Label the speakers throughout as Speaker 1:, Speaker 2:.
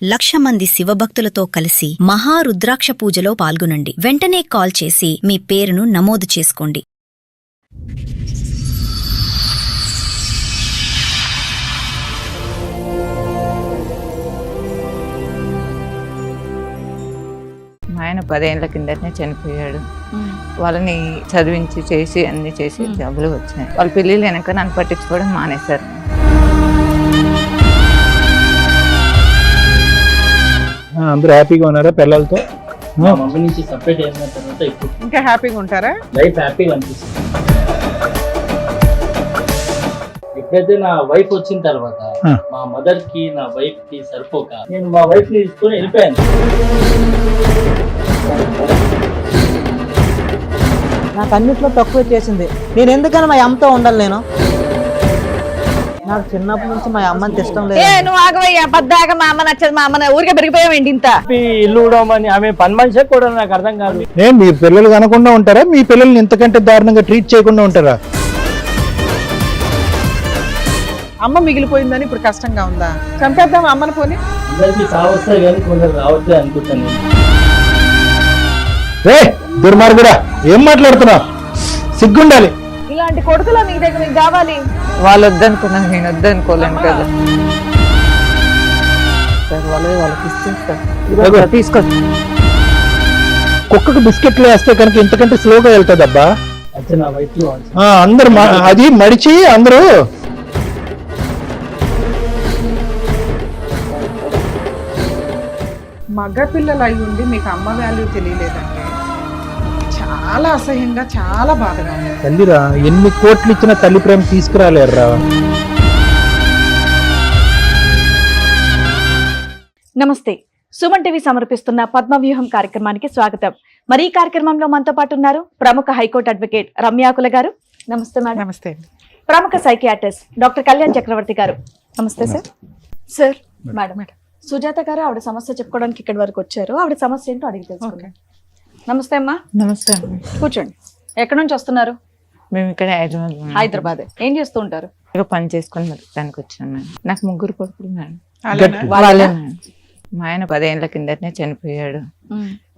Speaker 1: 1,00,000 మంది శివభక్తులతో కలిసి మహారుద్రాక్ష పూజలో పాల్గొనండి. వెంటనే కాల్ చేసి మీ పేరును నమోదు చేసుకోండి.
Speaker 2: మా ఆయన 10 ఏళ్ల కిందటనే చనిపోయాడు. వాళ్ళని చదివించి చేసి అన్ని చేసి జబ్బులు వచ్చాయి. వాళ్ళ పెళ్ళిళ్ళు వెనక నన్ను పట్టించుకోవడం మానేశారు.
Speaker 3: అందరూ హ్యాపీగా ఉన్నారా పిల్లలతో?
Speaker 4: మమ్మీ నుంచి సపరేట్ అయిన తర్వాత ఇప్పుడు
Speaker 5: ఇంకా హ్యాపీగా ఉంటారా?
Speaker 4: లైఫ్ హ్యాపీగా అనిపిస్తుంది. ఎప్పుడైతే నా వైఫ్ వచ్చిన తర్వాత మా మదర్ కి నా వైఫ్ కి సరిపోక నేను మా వైఫ్ ని తీసుకొని వెళ్ళిపోయాను.
Speaker 6: నాకు అన్నిట్లో తక్కువ చేసింది. నేను ఎందుకని మా అమ్మతో ఉండాలి? నాకు చిన్నప్పటి నుంచి మా అమ్మని ఇష్టం లేదు.
Speaker 2: నువ్వు ఆగవయ్యా, పద్దాక మా అమ్మ నచ్చదు, మా అమ్మ ఊరికే పెరిగిపోయావేంటి ఇంత?
Speaker 4: ఇల్లు ఉడవమని ఆమె పని మనిషి కూడా నాకు అర్థం కాదు.
Speaker 3: మీ పిల్లలు కనకుండా ఉంటారా? మీ పిల్లల్ని ఇంతకంటే దారుణంగా ట్రీట్ చేయకుండా ఉంటారా?
Speaker 5: అమ్మ మిగిలిపోయిందని ఇప్పుడు కష్టంగా ఉందా? చంపేద్దాం అమ్మని పోని.
Speaker 4: అందరికి సావస్తాయి కానీ కొందరు రావట్లేదు అనుకుంటాను.
Speaker 3: దుర్మార్గుడా, ఏం మాట్లాడుతున్నావు? సిగ్గుండాలి.
Speaker 2: ఇలాంటి కొడుకులా మీ దగ్గర మీకు కావాలి? వాళ్ళు వద్దనుకున్నాను, నేను వద్దనుకోలేను కదా. వాళ్ళకి ఇస్తే తీసుకో.
Speaker 3: కుక్కకు బిస్కెట్లు వేస్తే కనుక ఇంతకంటే స్లోగా వెళ్తుందబ్బా.
Speaker 4: అయితే నా వైఫ్ లో
Speaker 3: అందరు అది మడిచి అందరూ
Speaker 5: మగ పిల్లలు అయి ఉండి మీకు అమ్మ వాల్యూ తెలియలేదండి. చాలా అసహ్యంగా, చాలా బాధగా ఉంది.
Speaker 3: తల్లిరా, ఎన్ని కోట్లు ఇచ్చిన తల్లి ప్రేమ తీసుకురాలేరురా.
Speaker 7: నమస్తే, సుమన్ టీవీ సమర్పిస్తున్న పద్మవ్యూహం కార్యక్రమానికి స్వాగతం. మరి ఈ కార్యక్రమంలో మనతో పాటు ఉన్నారు ప్రముఖ హైకోర్టు అడ్వకేట్ రమ్యాకుల గారు. నమస్తే మేడం.
Speaker 5: నమస్తే.
Speaker 7: ప్రముఖ సైకియాట్రిస్ట్ డాక్టర్ కళ్యాణ్ చక్రవర్తి గారు. నమస్తే సార్. సార్, మేడం సుజాత గారు ఆవిడ సమస్య చెప్పుకోవడానికి ఇక్కడి వరకు వచ్చారు. ఆవిడ సమస్య ఏంటో అడిగి తెలుసుకుందాం. నమస్తే అమ్మా.
Speaker 2: నమస్తే.
Speaker 7: కూర్చోండి. ఎక్కడి నుంచి వస్తున్నారు?
Speaker 2: మేము ఇక్కడ
Speaker 7: హైదరాబాద్. ఏం చేస్తూ ఉంటారు?
Speaker 2: పని చేసుకొని దానికి వచ్చాను మేడం. నాకు 3 కొడుకులు మేడం.
Speaker 5: అలానా?
Speaker 2: మా ఆయన 10 ఏళ్ల కిందటనే చనిపోయాడు.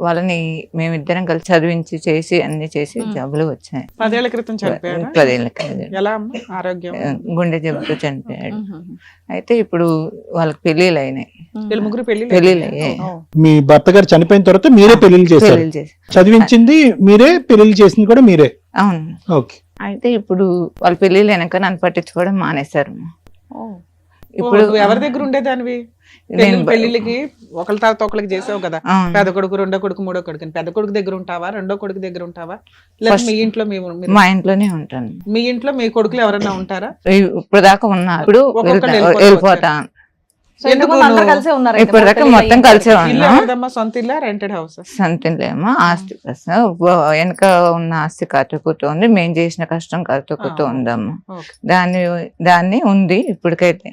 Speaker 2: వాళ్ళని మేమిద్దరం కలిసి చదివించి చేసి అన్ని చేసి జబ్బులు వచ్చాయి.
Speaker 5: 10 ఏళ్ల క్రితం చనిపోయాడు.
Speaker 2: 10 ఏళ్ల కింద
Speaker 5: ఎలా అమ్మ ఆరోగ్యం?
Speaker 2: గుండె జబ్బుతో చనిపోయాడు. అయితే ఇప్పుడు వాళ్ళకి పెళ్లిళ్ళు అయినాయి.
Speaker 5: వీళ్ళు ముగ్గురు
Speaker 2: పెళ్లిళ్ళు అయ్యాయి.
Speaker 3: మీ భర్త గారు చనిపోయిన తర్వాత మీరే పెళ్లిళ్ళు చేశారు? చదివించింది మీరే, పెళ్లిళ్ళు చేసింది కూడా మీరే?
Speaker 2: అవును.
Speaker 3: ఓకే.
Speaker 2: అయితే ఇప్పుడు వాళ్ళ పెళ్లిళ్ళు వెనక నన్ను పట్టించుకోవడం మానేశారు. ఇప్పుడు
Speaker 5: ఎవరి దగ్గర ఉండేదానివి? పెళ్లిళ్ళకి ఒకరి తర్వాత ఒకరికి చేసావు కదా. పెద్ద కొడుకు, రెండో కొడుకు, మూడో కొడుకు. పెద్ద కొడుకు దగ్గర ఉంటావా, రెండో కొడుకు దగ్గర ఉంటావా? లేదా మీ ఇంట్లో?
Speaker 2: మా ఇంట్లోనే ఉంటాను.
Speaker 5: మీ ఇంట్లో మీ కొడుకులు ఎవరైనా ఉంటారా?
Speaker 2: ఇప్పుడు దాకా ఉన్నారు. ఇప్పుడు వెళ్ళిపోతా. ఇప్పుడు దాకా మొత్తం కలిసే ఉన్నాం.
Speaker 5: సొంత ఇల్లా, రెంటెడ్ హౌస్?
Speaker 2: సొంత ఇల్లేమో. ఆస్తి వెనక ఉన్న ఆస్తి కట్టుకుతూ ఉంది. మేము చేసిన కష్టం కట్టుకుతూ ఉందమ్మా. దాన్ని ఉంది ఇప్పటికైతే.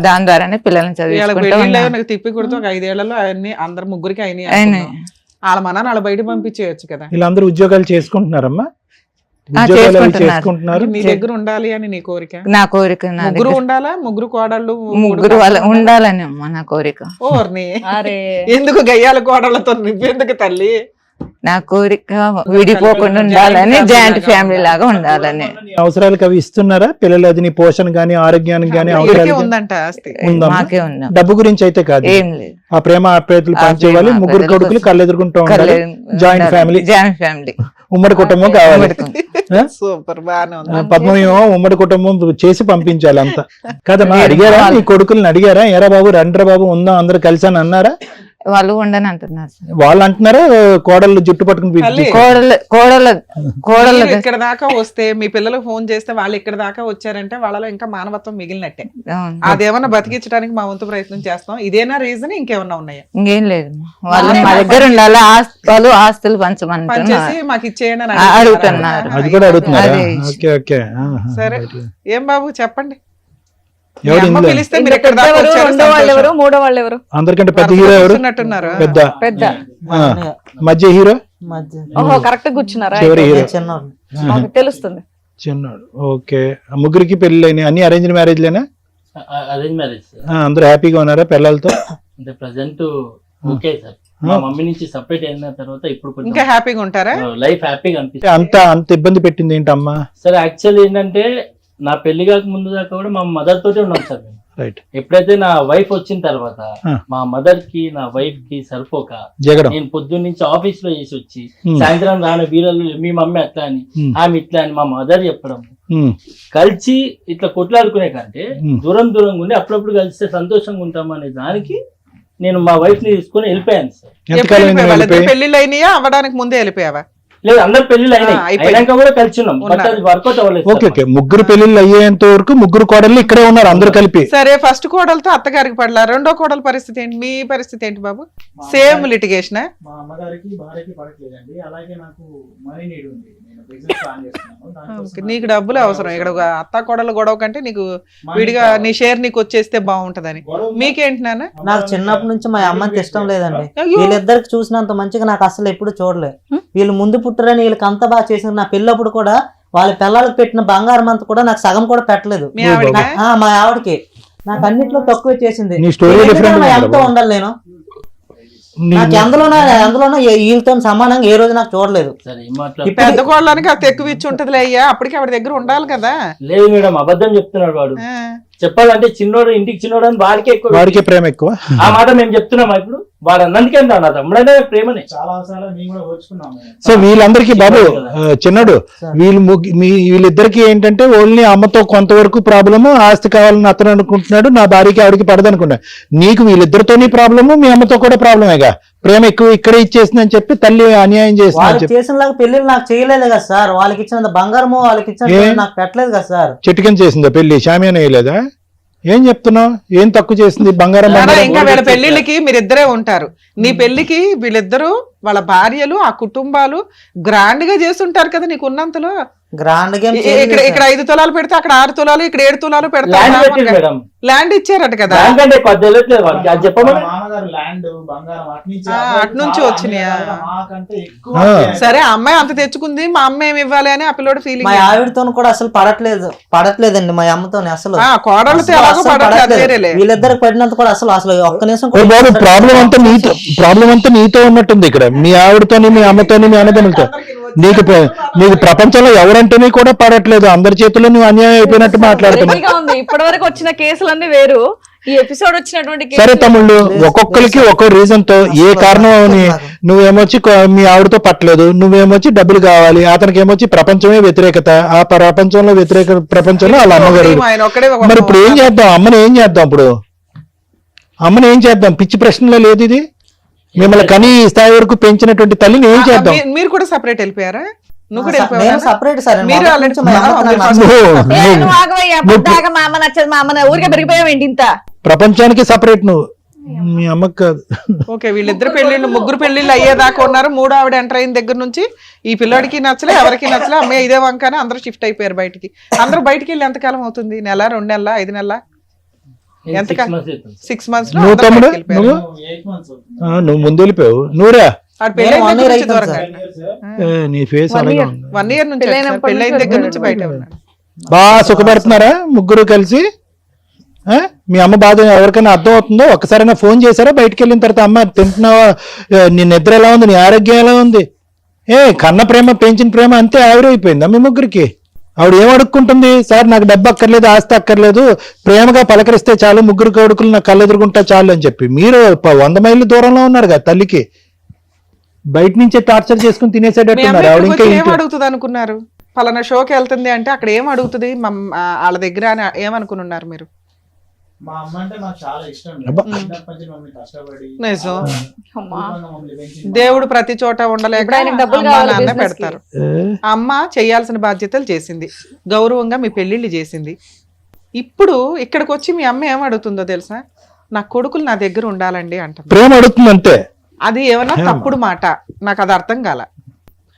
Speaker 2: దాని ద్వారానే పిల్లల్ని చదివి
Speaker 5: తిప్పి కొడుతూ 5 ఏళ్లలో అన్ని అందరు ముగ్గురికి అయినాయి. వాళ్ళ మన వాళ్ళ బయట పంపించేయచ్చు కదా.
Speaker 3: వీళ్ళందరూ ఉద్యోగాలు చేసుకుంటున్నారమ్మా? చేసుకుంటున్నారు.
Speaker 5: నీ దగ్గర ఉండాలి అని నీ కోరిక?
Speaker 2: నా కోరిక.
Speaker 5: ముగ్గురు ఉండాలా? ముగ్గురు కోడళ్ళు?
Speaker 2: ముగ్గురు ఉండాలని అమ్మా నా కోరిక.
Speaker 5: ఓర్ని ఎందుకు గయ్యాల కోడళ్ళతో నువ్వెందుకు తల్లి?
Speaker 2: నా కోరిక విడిపోకుండా ఉండాలని, జాయింట్ ఫ్యామిలీ లాగా ఉండాలని.
Speaker 3: అవసరాలకు అవి ఇస్తున్నారా పిల్లలు? అది నీ పోషణ గానీ, ఆరోగ్యానికి గానీ
Speaker 5: ఉందంట?
Speaker 2: మాకే ఉందా?
Speaker 3: డబ్బు గురించి అయితే కాదు,
Speaker 2: ఏం లేదు.
Speaker 3: ఆ ప్రేమ ఆప్యాయతలు పంచేవాలి. ముగ్గురు కొడుకులు కళ్ళు ఎదుర్కొంటూ ఉండాలి. జాయింట్ ఫ్యామిలీ, ఉమ్మడి కుటుంబం కావాలి.
Speaker 5: సూపర్, బాగానే ఉంది.
Speaker 3: పద్మవ్యూహం ఉమ్మడి కుటుంబం చేసి పంపించాలి అంతా కదమ్మా. అడిగారా నీ కొడుకుల్ని? అడిగారా ఎరా బాబు రండ్రా బాబు ఉందాం అందరు కలిసి అని అన్నారా?
Speaker 2: వాళ్ళు ఉండని అంటున్నారు.
Speaker 3: వాళ్ళు అంటున్నారా కోడళ్ళు జుట్టు పట్టుకుని?
Speaker 2: కోడళ్ళు
Speaker 5: ఇక్కడ దాకా వస్తే మీ పిల్లలకు ఫోన్ చేస్తే వాళ్ళు ఇక్కడ దాకా వచ్చారంటే వాళ్ళలో ఇంకా మానవత్వం మిగిలినట్టే. అదేమన్నా బతికించడానికి మా వంతు ప్రయత్నం చేస్తాం. ఇదేనా రీజన్? ఇంకేమన్నా ఉన్నాయా?
Speaker 2: ఇంకేం లేదు. వాళ్ళు మా దగ్గర ఉండాలి. వాళ్ళు ఆస్తులు
Speaker 5: పనిచేసి మాకు ఇచ్చేయండి అని
Speaker 2: అడుగుతున్నారు.
Speaker 3: అది కూడా అడుగుతున్నారు.
Speaker 5: సరే, ఏం బాబు చెప్పండి.
Speaker 3: అందరికంటే పెద్ద హీరో ఎవరు? పెద్ద మధ్య హీరో?
Speaker 7: కరెక్ట్ కూర్చున్నారా?
Speaker 3: చివరి హీరో
Speaker 7: తెలుస్తుంది.
Speaker 3: చిన్నాడు. ఓకే. ముగ్గురికి పెళ్లి అన్ని అరేంజ్ మ్యారేజ్ లేనా?
Speaker 4: Arrange marriage.
Speaker 3: అందరూ హ్యాపీగా ఉన్నారా పిల్లలతో?
Speaker 4: అంటే ప్రజెంట్ ఓకే సార్. మా మమ్మీ నుంచి సపరేట్ అయిన తర్వాత ఇప్పుడు
Speaker 5: ఇంకా హ్యాపీగా ఉంటారా?
Speaker 4: లైఫ్ హ్యాపీగా అనిపిస్తుంది.
Speaker 3: అంత ఇబ్బంది పెట్టింది ఏంటమ్మా?
Speaker 4: సార్ యాక్చువల్లీ ఏంటంటే నా పెళ్లి కాక ముందు దాకా కూడా మా మదర్ తోటే ఉన్నాం సార్ మేము.
Speaker 3: రైట్.
Speaker 4: ఎప్పుడైతే నా వైఫ్ వచ్చిన తర్వాత మా మదర్ కి నా వైఫ్ కి సరిపోక నేను పొద్దున్న నుంచి ఆఫీస్ లో చేసి వచ్చి సాయంత్రం రాని వీరలు మీ మమ్మీ అట్లా అని ఆమె ఇట్లా అని మా మదర్ చెప్పడం, కలిసి ఇట్లా కొట్లాడుకునే కంటే దూరంగా ఉండి అప్పుడప్పుడు కలిస్తే సంతోషంగా ఉంటాం అనే దానికి నేను మా వైఫ్ ని తీసుకొని వెళ్ళిపోయాను సార్.
Speaker 5: పెళ్లిళ్ళు అయినాయా? అవ్వడానికి ముందే వెళ్ళిపోయావా?
Speaker 4: లేదు, అందరు పెళ్లిళ్ళు అయినాక కూడా కలిసి ఉన్నాం. బట్ అది వర్కౌట్ అవ్వలేదు.
Speaker 3: ఓకే, ముగ్గురు పెళ్లిళ్ళు అయ్యేంత వరకు ముగ్గురు కోడళ్ళు ఇక్కడే ఉన్నారు అందరు కలిపి.
Speaker 5: సరే, ఫస్ట్ కోడలతో అత్తగారికి పడలా, రెండో కోడల పరిస్థితి ఏంటి? మీ పరిస్థితి ఏంటి బాబు? Same litigation?
Speaker 8: మా అమ్మగారికి భార్యకి పడట్లేదండి. అలాగే నాకు మనీ నీడ్ ఉంది. నేను బిజినెస్ ప్లాన్ చేస్తున్నాను.
Speaker 5: నీకు డబ్బులు అవసరం. ఇక్కడ అత్త కోడలు గొడవ కంటే నీకు విడిగా నీ షేర్ నీకు వచ్చేస్తే బాగుంటదని. మీకేంటి నాన్న?
Speaker 6: నాకు చిన్నప్పటి నుంచి మా అమ్మకి ఇష్టం లేదండి. వీళ్ళిద్దరికి చూసినంత మంచిగా నాకు అసలు ఎప్పుడు చూడలేదు. వీళ్ళు ముందు పుట్టరని వీళ్ళకి అంత బాగా చేసిన నా పెళ్ళప్పుడు కూడా వాళ్ళ పిల్లలకు పెట్టిన బంగారం అంతా కూడా నాకు సగం కూడా పెట్టలేదు. మా ఆవిడకి నాకు అన్నిట్లో తక్కువ చేసింది. ఎంతో ఉండాలి నేను. నాకు అందులోనే వీళ్ళతో సమానంగా ఏ రోజు నాకు చూడలేదు.
Speaker 5: పెద్ద కోళ్ళనికి అది ఎక్కువ ఇచ్చి ఉంటది అయ్యా, అప్పటికి ఆవిడ దగ్గర ఉండాలి కదా.
Speaker 4: లేదు మేడం, అబద్ధం చెప్తున్నాడు వాడు. చెప్పాలంటే చిన్నోడు ఇంటికి చిన్నోడు అని వాడికే
Speaker 3: ప్రేమ ఎక్కువ.
Speaker 4: ఆ మాట మేము చెప్తున్నామా ఇప్పుడు? వాడు అన్నందుకే నా తమ్ముడనే ప్రేమనే.
Speaker 8: చాలా అవసరాలు మేము కూడా ఓర్చుకున్నాము.
Speaker 3: సో వీళ్ళందరికీ బాబు చిన్నడు వీళ్ళిద్దరికి ఏంటంటే ఓన్లీ అమ్మతో కొంతవరకు ప్రాబ్లము, ఆస్తి కావాలని అతను అనుకుంటున్నాడు, నా భార్యకి ఆవిడకి పడదనుకున్నాడు. నీకు వీళ్ళిద్దరితోని ప్రాబ్లము, మీ అమ్మతో కూడా ప్రాబ్లమేగా. ప్రేమ ఎక్కువ ఇక్కడే ఇచ్చేసిందని చెప్పి తల్లి అన్యాయం
Speaker 6: చేసిన పెళ్లి నాకు చేయలేదు కదా సార్. వాళ్ళకి ఇచ్చిన బంగారము వాళ్ళకి ఇచ్చిన నాకు పెట్టలేదు కదా సార్.
Speaker 3: చెట్టుకని చేసిందా పెళ్లి? షామియానా వేయలేదా? ఏం చెప్తున్నావు? ఏం తక్కువ చేసింది? బంగారం
Speaker 5: ఇంకా వీళ్ళ పెళ్లిళ్ళకి మీరిద్దరే ఉంటారు. నీ పెళ్లికి వీళ్ళిద్దరు వాళ్ళ భార్యలు ఆ కుటుంబాలు గ్రాండ్ గా చేస్తుంటారు కదా నీకు ఉన్నంతలో.
Speaker 6: గ్రాండ్ గా
Speaker 5: ఇక్కడ 5 తులాలు పెడితే అక్కడ 6 తులాలు, ఇక్కడ 7 తులాలు పెడతారు. ల్యాండ్ ఇచ్చారట కదా. అటు నుంచి వచ్చినాయా? సరే, అమ్మాయి అంత తెచ్చుకుంది, మా అమ్మ ఏమి ఇవ్వాలి అని ఆ పిల్లోడు ఫీలింగ్.
Speaker 6: మా ఆవిడతో కూడా అసలు పడట్లేదండి. మా అమ్మతో అసలు
Speaker 5: కోడలతో
Speaker 6: వీళ్ళిద్దరికి పడినంత కూడా అసలు ఒక్క నిమిషం.
Speaker 3: ప్రాబ్లం అంతా నీతో ఉన్నట్టుంది ఇక్కడ. మీ ఆవిడతోని, మీ అమ్మతోని, మీ అన్నదమ్ములతో. నీకు ప్రపంచంలో ఎవరంటేనే కూడా పడట్లేదు. అందరి చేతుల్లో నువ్వు అన్యాయం అయిపోయినట్టు మాట్లాడుతున్నావు.
Speaker 7: ఇప్పటి వరకు వచ్చిన కేసులన్నీ వేరు, ఈ ఎపిసోడ్ వచ్చినటువంటి.
Speaker 3: సరే తమ్ముళ్ళు, ఒక్కొక్కరికి ఒక్కో రీజన్ తో ఏ కారణం అని నువ్వేమొచ్చి మీ ఆవిడతో పట్టలేదు, నువ్వేమొచ్చి డబ్బులు కావాలి, అతనికి ఏమొచ్చి ప్రపంచమే వ్యతిరేకత, ఆ ప్రపంచంలో వ్యతిరేక ప్రపంచంలో వాళ్ళ అమ్మగారు. మరి ఇప్పుడు ఏం చేద్దాం? అమ్మని ఏం చేద్దాం? ఇప్పుడు అమ్మని ఏం చేద్దాం? పిచ్చి ప్రశ్నలో లేదు ఇది. మిమ్మల్ని కనీ స్థాయి వరకు పెంచినటువంటి తల్లిని ఏం చేద్దాం?
Speaker 5: మీరు కూడా సెపరేట్ వెళ్ళిపోయారా?
Speaker 3: ప్రపంచానికి సపరేట్ నువ్వు, మీ అమ్మకి కాదు.
Speaker 5: ఓకే, వీళ్ళిద్దరు పెళ్లిళ్ళు, ముగ్గురు పెళ్లిళ్ళు అయ్యేదాకా ఉన్నారు. మూడో ఆవిడ ఎంటర్ అయిన దగ్గర నుంచి ఈ పిల్లాడికి నచ్చలే, ఎవరికి నచ్చలే. అమ్మాయి ఇదే వంకనే అందరూ షిఫ్ట్ అయిపోయారు బయటికి. అందరూ బయటికి వెళ్ళి ఎంతకాలం అవుతుంది? నెల, 2 నెలల, 5 నెలల? ఎంతకాలం? 6 months.
Speaker 3: నువ్వు తమ్ముడు నువ్వు ముందు వెళ్ళిపోయావు. నువ్వురా నీ ఫేస్
Speaker 5: 1 year నుంచి పెళ్ళైన దగ్గర నుంచి బయట ఉన్నాడు.
Speaker 3: బాగా సుఖపడుతున్నారా ముగ్గురు కలిసి? మీ అమ్మ బాధ ఎవరికైనా అర్థం అవుతుందో? ఒక్కసారైనా ఫోన్ చేశారా బయటకు వెళ్ళిన తర్వాత? అమ్మ తింటున్నావా? నీ నిద్ర ఎలా ఉంది? నీ ఆరోగ్యం ఎలా ఉంది? కన్న ప్రేమ, పెంచిన ప్రేమ అంతే ఆవిరైపోయిందా మీ ముగ్గురికి? ఆవిడ ఏం అడుక్కుంటుంది? సార్ నాకు డబ్బు అక్కర్లేదు, ఆస్తి అక్కర్లేదు, ప్రేమగా పలకరిస్తే చాలు, ముగ్గురు కొడుకులు నాకు కళ్ళు ఎదురుకుంటా చాలు అని చెప్పి. మీరు 100 మైళ్ళు దూరంలో ఉన్నారు కదా తల్లికి. బయట నుంచే టార్చర్ చేసుకుని తినేసేటట్టున్నారు. ఆవిడ ఇంకా
Speaker 5: ఏం అడుగుతుంది అనుకున్నారు? పలానా షోకి వెళ్తుంది అంటే అక్కడ ఏం అడుగుతుంది వాళ్ళ దగ్గర అని ఏమనుకున్నారు మీరు?
Speaker 8: మా అమ్మ అంటే నాకు చాలా ఇష్టం. కష్టపడి
Speaker 5: దేవుడు ప్రతి చోట ఉండలేక నాన్న పెడతారు. అమ్మ చేయాల్సిన బాధ్యతలు చేసింది, గౌరవంగా మీ పెళ్లిళ్ళు చేసింది. ఇప్పుడు ఇక్కడికి వచ్చి మీ అమ్మ ఏం అడుగుతుందో తెలుసా? నా కొడుకులు నా దగ్గర ఉండాలండి అంట.
Speaker 3: ప్రేమ అడుగుతుంది అంతే.
Speaker 5: అది ఏమన్నా తప్పుడు మాట? నాకు అది అర్థం కాల.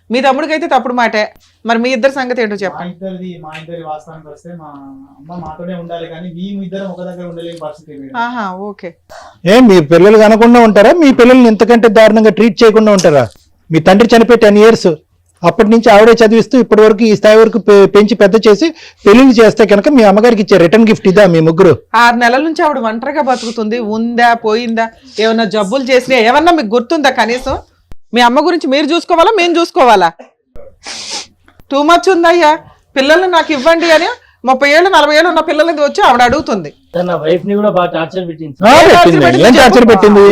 Speaker 5: మీ తమ్ముడికి అయితే తప్పుడు మాటే. మరి మీ ఇద్దరి సంగతి ఏంటో చెప్పండి.
Speaker 8: మా ఇద్దరి వాస్తవానికి వస్తే మా అమ్మ మాతోనే ఉండాలి, కానీ మేము ఇద్దరం ఒక దగ్గర ఉండలేని పరిస్థితి.
Speaker 5: ఓకే,
Speaker 3: మీ పిల్లలు కనకుండా ఉంటారా? మీ పిల్లల్ని ఇంతకంటే దారుణంగా ట్రీట్ చేయకుండా ఉంటారా? మీ తండ్రి చనిపోయి 10 years అప్పటి నుంచి ఆవిడే చదివిస్తూ ఇప్పటి వరకు ఈ స్థాయి వరకు పెంచి పెద్ద చేసి పెళ్లిళ్ళు చేస్తే కనుక మీ అమ్మగారికి ఇచ్చే రిటర్న్ గిఫ్ట్ ఇదా మీ ముగ్గురు?
Speaker 5: 6 నెలల నుంచి ఆవిడ ఒంటరిగా బతుకుతుంది. ఉందా పోయిందా, ఏమన్నా జబ్బులు చేసినా ఏమన్నా మీకు గుర్తుందా కనీసం? మీ అమ్మ గురించి మీరు చూసుకోవాలా మేము చూసుకోవాలా? టూ మచ్ ఉందయ్యా. పిల్లల్ని నాకు ఇవ్వండి అని 30 ఏళ్ళు 40 ఏళ్ళు ఉన్న పిల్లలది వచ్చి ఆవిడ అడుగుతుంది.
Speaker 4: తన వైఫ్ ని కూడా బాగా టార్చర్ పెట్టింది.
Speaker 3: ఏం టార్చర్ పెట్టింది?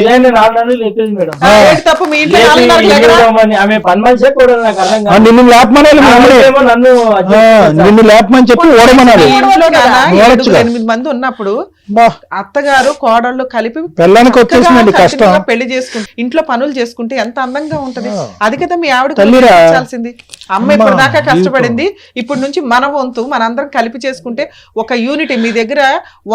Speaker 4: లేపేది మేడం.
Speaker 5: ఏంటి తప్పు మీ ఇంట్లో 4:30 లేకరా?
Speaker 4: ఆమె పని మనిషే కూడా నాకు అర్థం కాదు.
Speaker 3: నిన్ను లేపమనాలి, నిన్ను లేపమని చెప్పి ఓడమనాలి.
Speaker 5: మీ ఇంట్లో నాన్న 7-8 మంది ఉన్నప్పుడు అత్తగారు కోడళ్ళు కలిపి
Speaker 3: పిల్లలకి వచ్చేసిందండి కష్టం.
Speaker 5: చక్కగా పెళ్లి చేసుకుంటే ఇంట్లో పనులు చేసుకుంటే ఎంత అందంగా ఉంటది. అది కదా మీ ఆవిడ
Speaker 3: తల్లిరా.
Speaker 5: చాల్సింది. అమ్మ ఇప్పుడు దాకా కష్టపడింది, ఇప్పుడు నుంచి మన వంతు మనందరం కలిపి చేసుకుంటే ఒక యూనిటీ. మీ దగ్గర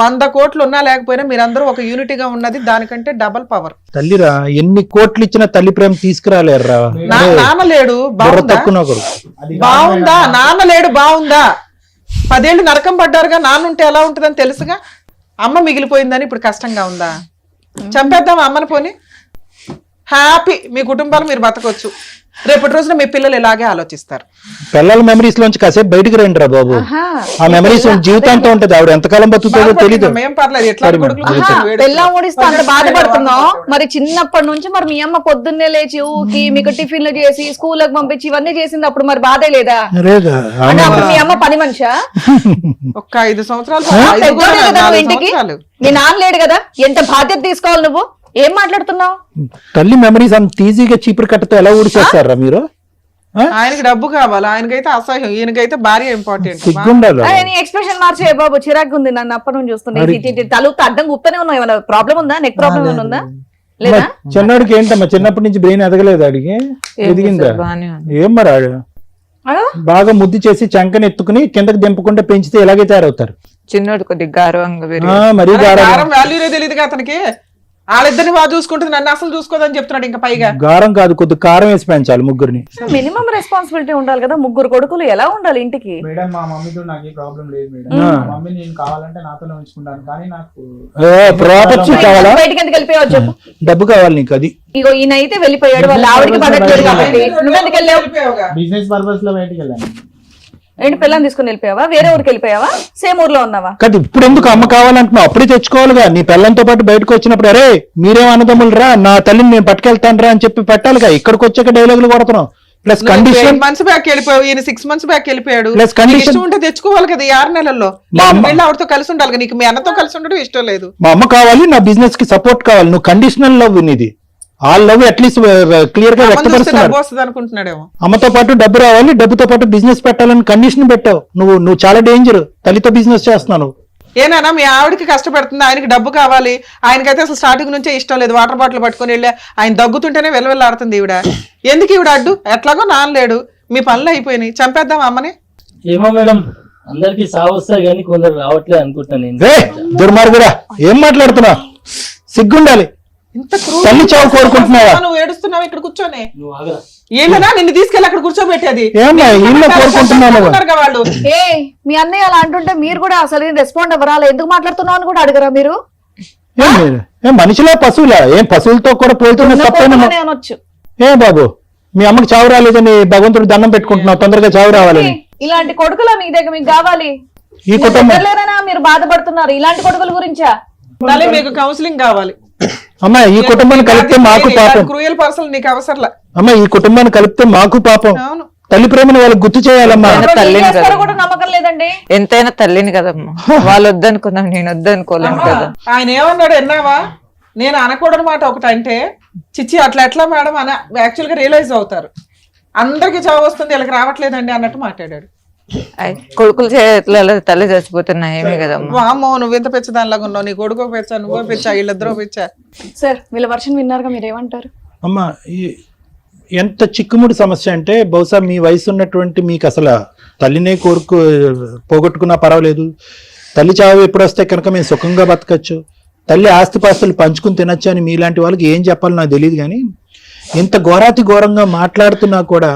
Speaker 5: 100 కోట్లు ఉన్నా లేకపోయినా మీరందరూ ఒక యూనిటీగా ఉన్నది దానికంటే డబల్ పవర్.
Speaker 3: తల్లిరా, ఎన్ని కోట్లు ఇచ్చినా తల్లి ప్రేమ తీసుకురాలేరా.
Speaker 5: నాన్న లేడు బాగుందా? బాగుందా? నాన్న లేడు బాగుందా? 10 ఏళ్ళు నరకం పడ్డారుగా, నాన్న ఉంటే ఎలా ఉంటుందని తెలుసుగా. అమ్మ మిగిలిపోయిందని ఇప్పుడు కష్టంగా ఉందా? చంపేద్దాం అమ్మని పోని. హ్యాపీ మీ కుటుంబాలు మీరు బతకొచ్చు. రేపటి రోజున మీ పిల్లలు ఇలాగే ఆలోచిస్తారు.
Speaker 3: పిల్లల మెమరీస్ లోంచి కాసేపు బయటకు రండి రా బాబు. ఆ మెమరీస్ జీవితాంతం ఉంటది. ఆవిడ ఎంతకాలం బతుకుతుందో తెలియదు.
Speaker 5: మేం పర్లేదు, ఎట్లా
Speaker 7: పెళ్ళాం ఊడిస్తే అంత బాధపడుతున్నాం. మరి చిన్నప్పటి నుంచి మరి మీ అమ్మ పొద్దున్నే లేచి ఊకి మీకు టిఫిన్లు చేసి స్కూల్కి పంపించి ఇవన్నీ చేసింది. అప్పుడు మరి బాధే లేదా? అంటే అప్పుడు మీ అమ్మ పని మనిషా?
Speaker 5: ఒక్క 5 సంవత్సరాలు
Speaker 7: పెద్దోడే కదా నువ్వు ఇంటికి. మీ నాన్న లేడు కదా, ఎంత బాధ్యత తీసుకోవాలి నువ్వు? ఏం మాట్లాడుతున్నావు?
Speaker 3: తల్లి మెమరీస్ అంత ఈజీగా చీపురు కట్టతో ఎలా ఊడిచేస్తారా మీరు?
Speaker 5: ఆయనకి డబ్బు కావాలి, ఆయనకైతే అసహ్యం, ఈయనకైతే భార్య ఇంపార్టెంట్.
Speaker 7: నీ ఎక్స్ప్రెషన్ మార్చే బాబు, చిరాకు ఉంది. నన్ను అప్పటి నుంచి చూస్తుండే తలుపు అడ్డం గుప్తనే ఉన్నావు. ఏమైనా ప్రాబ్లం ఉందా? నెక్ ప్రాబ్లం ఏమైనా ఉందా? లేదా?
Speaker 3: చిన్నోడికి ఏంటమ్మా, చిన్నప్పటి నుంచి బ్రెయిన్ ఎదగలేదు. అడిగి ఎదిగిందా? ఏం మరి బాగా ముద్దు చేసి చంకని ఎత్తుకుని కిందకి దింపకుండా పెంచితే ఎలాగే తయారవుతారు.
Speaker 2: చిన్నోడు కొద్దిగా గారవంగా
Speaker 3: మరీ
Speaker 5: వాల్యూనే తెలియదుగా అతనికి. వాళ్ళిద్దరిని బాగా చూసుకుంటుంది, నన్ను అసలు చూసుకోదని చెప్తున్నాడు. ఇంకా పైగా
Speaker 3: గారం కాదు, కొద్ది కారం వేసి పెంచాలి ముగ్గురిని.
Speaker 7: మినిమం రెస్పాన్సిబిలిటీ ఉండాలి కదా. 3 కొడుకులు ఎలా ఉండాలి ఇంటికి?
Speaker 8: మేడం మా మమ్మీతో నాకు ఏ ప్రాబ్లం లేదు మేడం. మా మమ్మీ నేను కావాలంటే నాతోనే ఉంచుకుంటాను, కానీ నాకు
Speaker 3: ప్రాపర్టీ కావాలా?
Speaker 7: బయటకి ఎందుకు వెళ్ళిపోయావు చెప్పు?
Speaker 3: డబ్బు కావాలి నీకు. అది
Speaker 7: ఇగో ఈయన అయితే వెళ్ళిపోయాడు, వాళ్ళ ఆవిడకి పడట్లేదు కాబట్టి. నువ్వెందుకు వెళ్ళావు?
Speaker 8: బిజినెస్ పర్పస్ లో బయటికి వెళ్ళాను.
Speaker 7: ఏంటి పిల్లని తీసుకుని వెళ్ళిపోయావా? వేరే ఊరికి వెళ్ళిపోయావా? సేమ్ ఊర్లో ఉన్నావా?
Speaker 3: కాదు, ఇప్పుడు ఎందుకు అమ్మ కావాలంటున్నావు? అప్పుడే తెచ్చుకోవాలిగా. నీ పిల్లలతో పాటు బయటకు వచ్చినప్పుడు అరే మీరేం అన్నదమ్ములు రా, నా తల్లిని నేను పట్టుకెళ్తాను రా అని చెప్పి పెట్టాలిగా. ఇక్కడికి వచ్చాక డైలాగులు కొడుతున్నావు. ప్లస్ కండిషన్
Speaker 5: మంత్స్ బ్యాక్ వెళ్ళిపోయావు, ఈయన 6 months బ్యాక్ వెళ్ళిపోయాడు.
Speaker 3: ప్లస్ కండిషన్
Speaker 5: ఇష్టం ఉంటే తెచ్చుకోవాలి కదా. 6 నెలల్లో వెళ్ళి ఆవిడతో కలిసి ఉండాలి కదా. నీకు మీ అన్నతో కలిసి ఉండడం ఇష్టం లేదు.
Speaker 3: మా అమ్మ కావాలి, నా బిజినెస్ కి సపోర్ట్ కావాలి. నువ్వు కండిషనల్ లవ్ ఇది. ఆ లవ్ అట్లీస్ట్ క్లియర్ గా వ్యక్తపరుస్తున్నారు.
Speaker 5: అనుకుంటున్నాడేమో.
Speaker 3: అమ్మతో పాటు డబ్బు రావాలి, డబ్బుతో పాటు బిజినెస్ పెట్టాలని కండిషన్ పెట్టావు. నువ్వు చాలా డేంజర్. తల్లితో బిజినెస్ చేస్తున్నావు.
Speaker 5: ఏనా మీ ఆవిడకి కష్టపడుతుంది, ఆయనకి డబ్బు కావాలి. ఆయనకైతే అసలు స్టార్టింగ్ నుంచే ఇష్టం లేదు. వాటర్ బాటిల్ పట్టుకుని వెళ్ళి ఆయన దగ్గుతుంటేనే వెలవెల్లాడుతుంది ఈవిడ. ఎందుకు ఈవిడ అడ్డు? ఎట్లాగో నానలేడు, మీ పనులు అయిపోయినాయి, చంపేద్దాం అమ్మని.
Speaker 4: ఏమో మేడం, అందరికి సావొస్తా కానీ కొందరు రావట్లేదు అనుకుంటా. నేను
Speaker 3: దుర్మార్గుడా, ఏం మాట్లాడుతున్నా? సిగ్గుండాలి. తల్లి చావు కోరుకుంటున్నావా?
Speaker 5: నువ్వు ఏడుస్తున్నావు ఇక్కడ కూర్చొని.
Speaker 4: నువ్వు ఆగరా.
Speaker 5: ఏమన్నా నిన్ను తీసుకెళ్ళి అక్కడ కూర్చోబెట్టేది వాళ్ళు.
Speaker 7: ఏ మీ అన్నయ్య అలా అంటుంటే మీరు కూడా అసలు రెస్పాండ్ అవ్వరా? ఎందుకు మాట్లాడుతున్నావు అని కూడా అడగరా మీరు?
Speaker 3: మనిషిలో పశువులా? ఏం పశువులతో కూడా పోతున్నా
Speaker 7: అనొచ్చు.
Speaker 3: ఏ బాబు, మీ అమ్మకి చావు రాలేదని భగవంతుడు దండం పెట్టుకుంటున్నావు, తొందరగా చావు రావాలని.
Speaker 7: ఇలాంటి కొడుకులా మీ దగ్గర మీకు కావాలి?
Speaker 3: ఈ కుటుంబం
Speaker 7: మీరు బాధపడుతున్నారు ఇలాంటి కొడుకుల గురించా?
Speaker 5: మీకు కౌన్సిలింగ్ కావాలి.
Speaker 3: అమ్మా, ఈ కుటుంబాన్ని కలిపితే మాకు పాపం.
Speaker 5: క్రూయల్ పర్సన్ నీకు అవసరం.
Speaker 3: అమ్మా, ఈ కుటుంబాన్ని కలిపితే మాకు పాపం. తల్లి ప్రేమను వాళ్ళకి గుర్తు చేయాలమ్మా.
Speaker 2: తల్లిని కదా,
Speaker 7: నమ్మకం లేదండి.
Speaker 2: ఎంతైనా తల్లిని కదమ్మా. వాళ్ళు వద్దనుకున్నాం, నేను వద్దనుకోలేను కదా.
Speaker 5: ఆయన ఏమన్నాడు విన్నావా? నేను అనకూడని మాట ఒకటి అంటే, చిచ్చి అట్లా ఎట్లా మేడం అని యాక్చువల్ గా రియలైజ్ అవుతారు. అందరికి చావు వస్తుంది, వీళ్ళకి రావట్లేదండి అన్నట్టు మాట్లాడాడు.
Speaker 2: కొడుకులు చేతులలో తల్లి చచ్చిపోతున్నా ఏమి కదమ్మా.
Speaker 5: వామ్మో, నువ్వు ఎంత పెచ్చదానిలాగా ఉన్నావు. నీ కొడుకు పెచ్చా, నువ్వో పెచ్చా, వీళ్ళిద్దరూ పెచ్చా.
Speaker 7: సార్ వీళ్ళ వర్షన్ విన్నారుగా, మీరేమంటారు?
Speaker 3: అమ్మా, ఎంత చిక్కుముడి సమస్య అంటే, బహుశా మీ వయసు ఉన్నటువంటి మీకు అసలు తల్లినే పోగొట్టుకున్నా పర్వాలేదు, తల్లి చావు ఎప్పుడు వస్తే కనుక మేము సుఖంగా బతకచ్చు, తల్లి ఆస్తిపాస్తులు పంచుకుని తినచ్చు అని మీలాంటి వాళ్ళకి ఏం చెప్పాలో నాకు తెలియదు. కానీ ఇంత ఘోరాతి ఘోరంగా మాట్లాడుతున్నా కూడా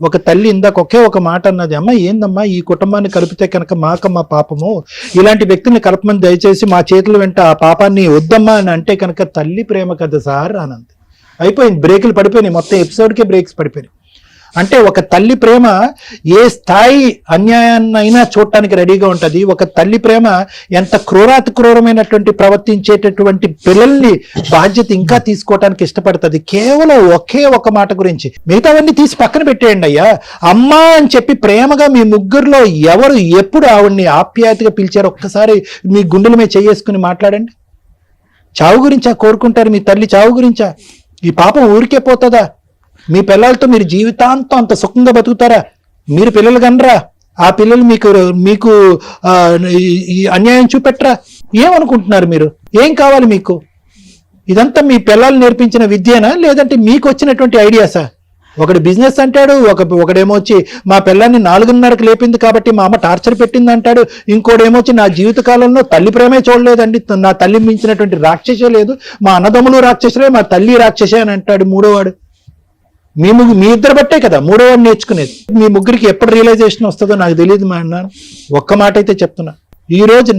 Speaker 3: ఒక తల్లి ఇందాక ఒకే ఒక మాట అన్నది, అమ్మ ఏందమ్మా ఈ కుటుంబాన్ని కలిపితే కనుక మాకమ్మ పాపము, ఇలాంటి వ్యక్తిని కలపమని దయచేసి మా చేతుల వెంట ఆ పాపాన్ని వద్దమ్మా అని అంటే కనుక తల్లి ప్రేమ కదా సార్ అనంది. అయిపోయింది, బ్రేకులు పడిపోయినాయి, మొత్తం ఎపిసోడ్కే బ్రేక్స్ పడిపోయినాయి. అంటే ఒక తల్లి ప్రేమ ఏ స్థాయి అన్యాయాన్నైనా చూడటానికి రెడీగా ఉంటది. ఒక తల్లి ప్రేమ ఎంత క్రూరమైనటువంటి ప్రవర్తించేటటువంటి పిల్లల్ని బాధ్యత ఇంకా తీసుకోవటానికి ఇష్టపడుతుంది. కేవలం ఒకే ఒక మాట గురించి, మిగతావన్నీ తీసి పక్కన పెట్టేయండి అయ్యా. అమ్మా అని చెప్పి ప్రేమగా మీ ముగ్గురులో ఎవరు ఎప్పుడు ఆవిడ్ని ఆప్యాయతగా పిలిచారు ఒక్కసారి మీ గుండెల మీద చేసుకుని మాట్లాడండి. చావు గురించా కోరుకుంటారు? మీ తల్లి చావు గురించా? ఈ పాపం ఊరికే పోతుందా? మీ పిల్లలతో మీరు జీవితాంతం అంత సుఖంగా బతుకుతారా? మీరు పిల్లలు కనరా? ఆ పిల్లలు మీకు ఈ అన్యాయం చూపెట్టరా? ఏమనుకుంటున్నారు మీరు? ఏం కావాలి మీకు? ఇదంతా మీ పిల్లలు నేర్పించిన విద్యనా, లేదంటే మీకు వచ్చినటువంటి ఐడియాసా? ఒకడు బిజినెస్ అంటాడు, ఒకడేమో వచ్చి మా పిల్లాన్ని 4:30కి లేపింది కాబట్టి మా అమ్మ టార్చర్ పెట్టింది అంటాడు. ఇంకోడేమొచ్చి నా జీవిత కాలంలో తల్లి ప్రేమే చూడలేదండి, నా తల్లి మించినటువంటి రాక్షసే లేదు, మా అన్నదమ్ములు రాక్షసులే, మా తల్లి రాక్షసే అని అంటాడు మూడోవాడు. మీ ఇద్దరు బట్టే కదా మూడోవాడు నేర్చుకునేది. మీ ముగ్గురికి ఎప్పుడు రియలైజేషన్ వస్తుందో నాకు తెలియదు మా అన్న. ఒక్క మాట అయితే చెప్తున్నా, ఈ రోజు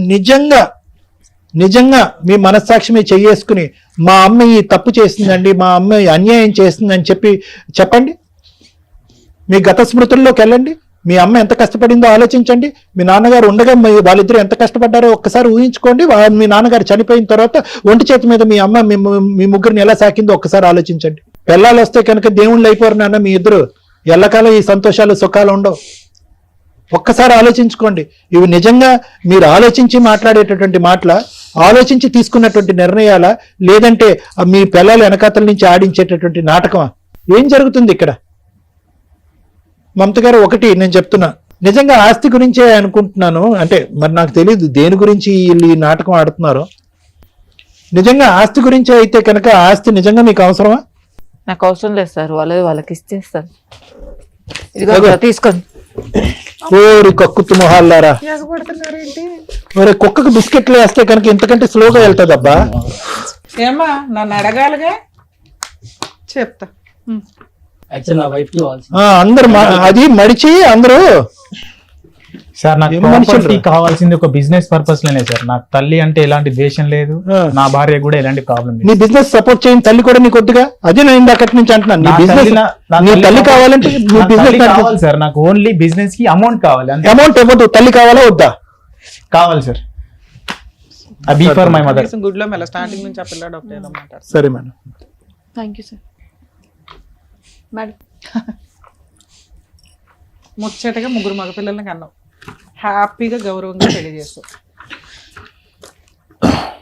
Speaker 3: నిజంగా మీ మనస్సాక్షి మీద చేసుకుని మా అమ్మ ఈ తప్పు చేసిందండి, మా అమ్మ అన్యాయం చేస్తుందని చెప్పండి. మీ గత స్మృతుల్లోకి వెళ్ళండి. మీ అమ్మ ఎంత కష్టపడిందో ఆలోచించండి. మీ నాన్నగారు ఉండగా వాళ్ళిద్దరూ ఎంత కష్టపడ్డారో ఒక్కసారి ఊహించుకోండి. మీ నాన్నగారు చనిపోయిన తర్వాత ఒంటి చేతి మీద మీ అమ్మ మీ ముగ్గురిని ఎలా సాకిందో ఒక్కసారి ఆలోచించండి. పిల్లలు వస్తే కనుక దేవుళ్ళు అయిపోరు నాన్న మీ ఇద్దరు. ఎల్లకాలం ఈ సంతోషాలు సుఖాలు ఉండవు. ఒక్కసారి ఆలోచించుకోండి. ఇవి నిజంగా మీరు ఆలోచించి మాట్లాడేటటువంటి మాటల, ఆలోచించి తీసుకున్నటువంటి నిర్ణయాల, లేదంటే మీ పిల్లలు వెనకాతల నుంచి ఆడించేటటువంటి నాటకమా? ఏం జరుగుతుంది ఇక్కడ? మమత గారు, ఒకటి నేను చెప్తున్నా, నిజంగా ఆస్తి గురించే అనుకుంటున్నాను. అంటే మరి నాకు తెలియదు దేని గురించి వీళ్ళు ఈ నాటకం ఆడుతున్నారు. నిజంగా ఆస్తి గురించే అయితే కనుక ఆస్తి నిజంగా మీకు అవసరమా?
Speaker 2: నాకు అవసరం లేదు సార్, వాళ్ళకి ఇచ్చేస్తాను. తీసుకోండి.
Speaker 3: ఓరి కక్కుతు మొహాలారా, ఒరే కుక్కకు బిస్కెట్లు వేస్తే కనుక ఇంతకంటే స్లోగా వెళ్తుంది అబ్బా.
Speaker 5: ఏమ్మా నన్ను అడగాలిగా, చెప్తా.
Speaker 3: అందరు అది మడిచి అందరూ
Speaker 8: సార్ నాకు ప్రాపర్టీ కావాల్సింది ఒక బిజినెస్ పర్పస్ లోనే సార్. నాకు తల్లి అంటే ఎలాంటి ద్వేషం లేదు, నా భార్య కూడా ఎలాంటి ప్రాబ్లం లేదు.
Speaker 3: నీ బిజినెస్ సపోర్ట్ చేయని తల్లి కూడా నీకు వద్దుగా? అదే నేను అక్కడి నుంచి అంటున్నాను. నీ తల్లి కావాలంటే
Speaker 8: కావాలి సార్. నాకు ఓన్లీ బిజినెస్ కి అమౌంట్ కావాలి.
Speaker 3: అమౌంట్ ఇవ్వదు, తల్లి కావాలా వద్దా?
Speaker 8: కావాలి sir. Be for my mother.
Speaker 5: Good లో మెల్ల స్టార్టింగ్ నుంచి ఆ పిల్లాడు ఒకటే మాట్లాడు.
Speaker 3: సరే madam.
Speaker 7: Thank you sir. Madam
Speaker 5: ముచ్చటగా 3 మగపిల్లల్ని కన్నావు, హ్యాపీగా గౌరవంగా పెళ్లి చేస్తావు.